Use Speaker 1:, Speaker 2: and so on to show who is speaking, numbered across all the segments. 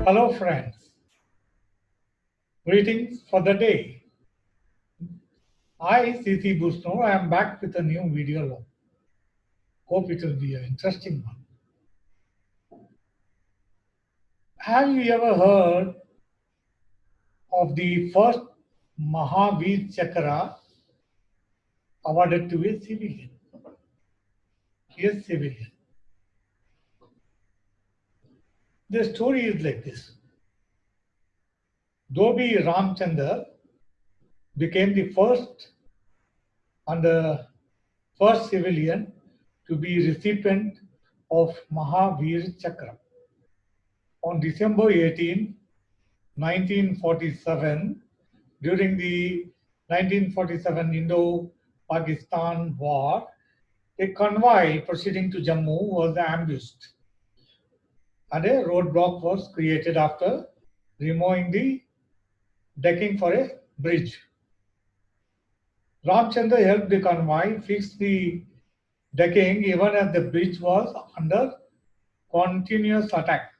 Speaker 1: Hello friends, greetings for the day. I, CC Busno, I am back with a new video. Hope it will be an interesting one. Have you ever heard of the first Mahavir Chakra awarded to a civilian? Yes, civilian. The story is like this. Dhobi Ramchandar became the first and the first civilian to be recipient of Mahavir Chakra. On December 18, 1947, during the 1947 Indo-Pakistan War, a convoy proceeding to Jammu was ambushed and a roadblock was created after removing the decking for a bridge. Ramchandra helped the convoy fix the decking even as the bridge was under continuous attack.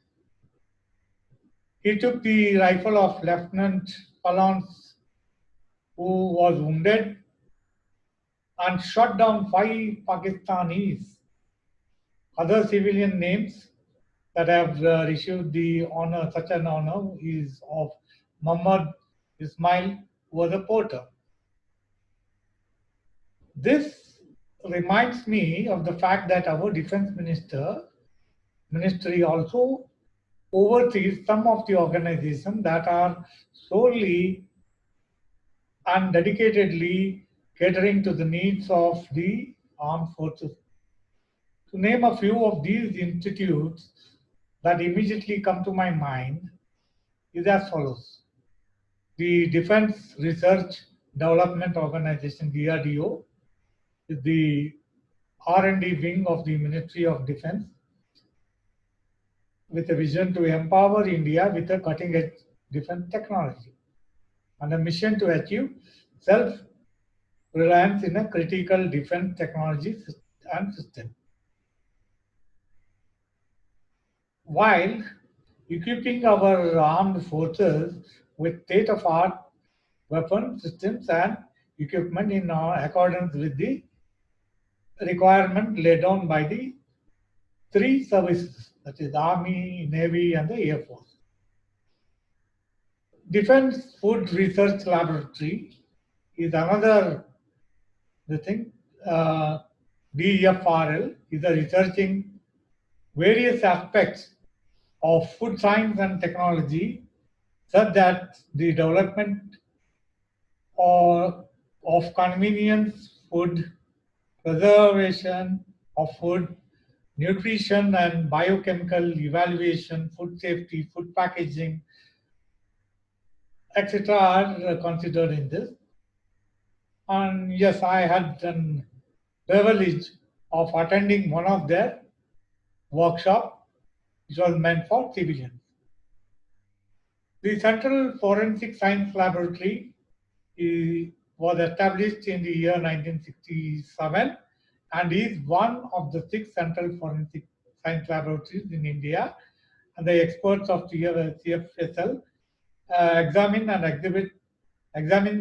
Speaker 1: He took the rifle of Lieutenant Palans, who was wounded, and shot down 5 Pakistanis. Other civilian names that have received the honor, such an honor, is of Muhammad Ismail, who was a porter. This reminds me of the fact that our defense ministry also oversees some of the organizations that are solely and dedicatedly catering to the needs of the armed forces. To name a few of these institutes that immediately come to my mind is as follows. The Defense Research Development Organization, DRDO, is the R&D wing of the Ministry of Defense with a vision to empower India with a cutting-edge defense technology and a mission to achieve self-reliance in a critical defense technology and system. While equipping our armed forces with state-of-art weapon systems and equipment in accordance with the requirement laid down by the three services, that is Army, Navy, and the Air Force. Defense Food Research Laboratory is another the thing. DFRL is a researching various aspects of food science and technology such that the development or of convenience food, preservation of food, nutrition and biochemical evaluation, food safety, food packaging, etc. are considered in this. And yes, I had the privilege of attending one of their workshop, which was meant for civilians. The Central Forensic Science Laboratory was established in the year 1967 and is one of the 6 central forensic science laboratories in India. And the experts of CFSL examine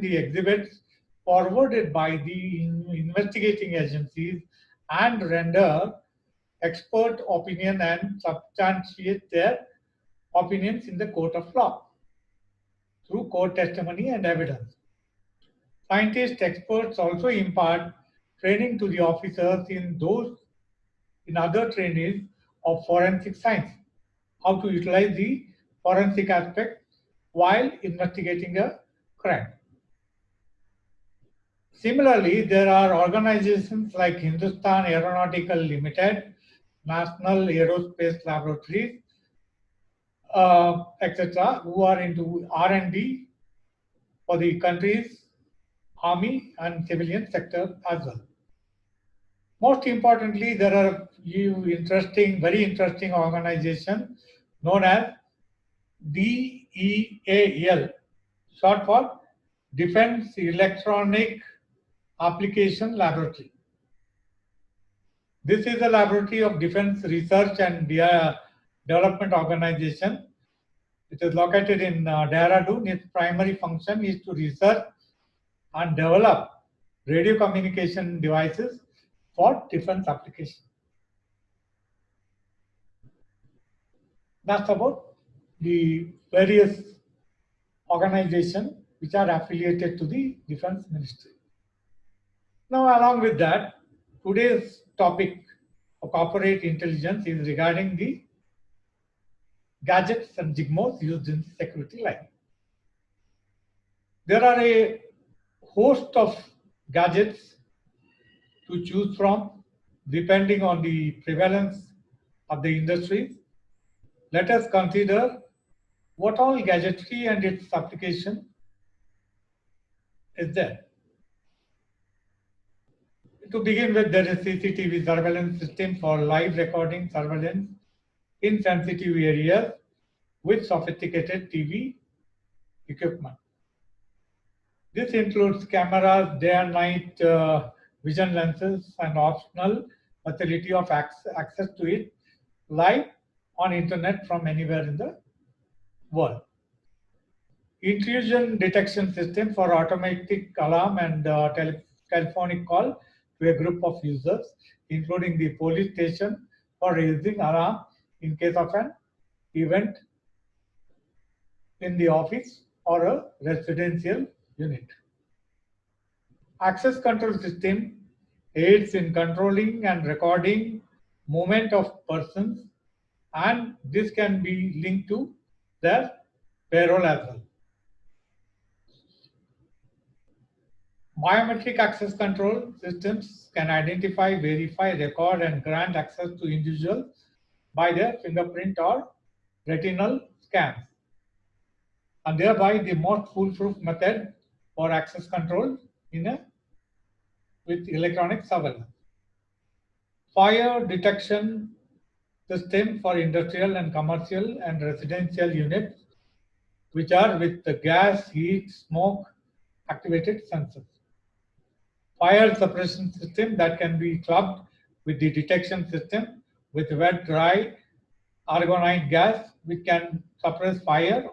Speaker 1: the exhibits forwarded by the investigating agencies and render expert opinion and substantiate their opinions in the court of law through court testimony and evidence. Scientists, experts also impart training to the officers in other trainees of forensic science, how to utilize the forensic aspect while investigating a crime. Similarly, there are organizations like Hindustan Aeronautical Limited, National Aerospace Laboratories, etc., who are into R&D for the country's army and civilian sector as well. Most importantly, there are very interesting organization known as DEAL, short for Defense Electronic Application Laboratory. This is a laboratory of defense research and development organization It is located in Dehradun. Its primary function is to research and develop radio communication devices for defense applications. That's about the various organizations which are affiliated to the Defense Ministry. Now, along with that, today's topic of corporate intelligence is regarding the gadgets and gizmos used in security line. There are a host of gadgets to choose from depending on the prevalence of the industry. Let us consider what all gadgetry and its application is there. To begin with, there is CCTV surveillance system for live recording surveillance in sensitive areas with sophisticated TV equipment. This includes cameras, day and night vision lenses, and optional facility of access to it live on internet from anywhere in the world. Intrusion detection system for automatic alarm and telephonic call to a group of users, including the police station, for raising alarm in case of an event in the office or a residential unit. Access control system aids in controlling and recording movement of persons, and this can be linked to their payroll as well. Biometric access control systems can identify, verify, record, and grant access to individuals by their fingerprint or retinal scans, and thereby the most foolproof method for access control with electronic surveillance. Fire detection system for industrial and commercial and residential units, which are with the gas, heat, smoke activated sensors. Fire suppression system that can be clubbed with the detection system with wet, dry, argonite gas, which can suppress fire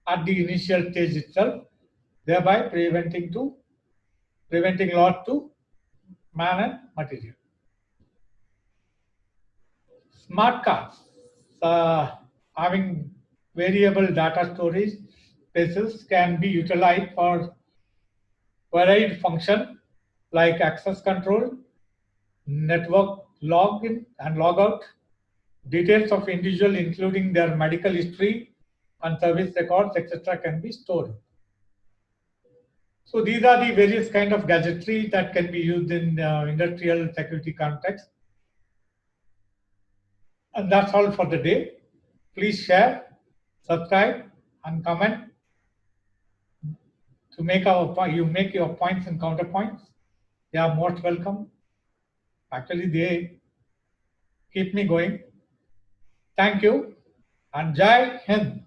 Speaker 1: at the initial stage itself, thereby preventing loss to man and material. Smart cards having variable data storage spaces can be utilized for varied function like access control, network login and logout, details of individual including their medical history and service records, etc. can be stored. So these are the various kind of gadgetry that can be used in industrial security context. And that's all for the day. Please share, subscribe, and comment to make your points and counterpoints. They are most welcome. Actually, they keep me going. Thank you, and Jai Hind.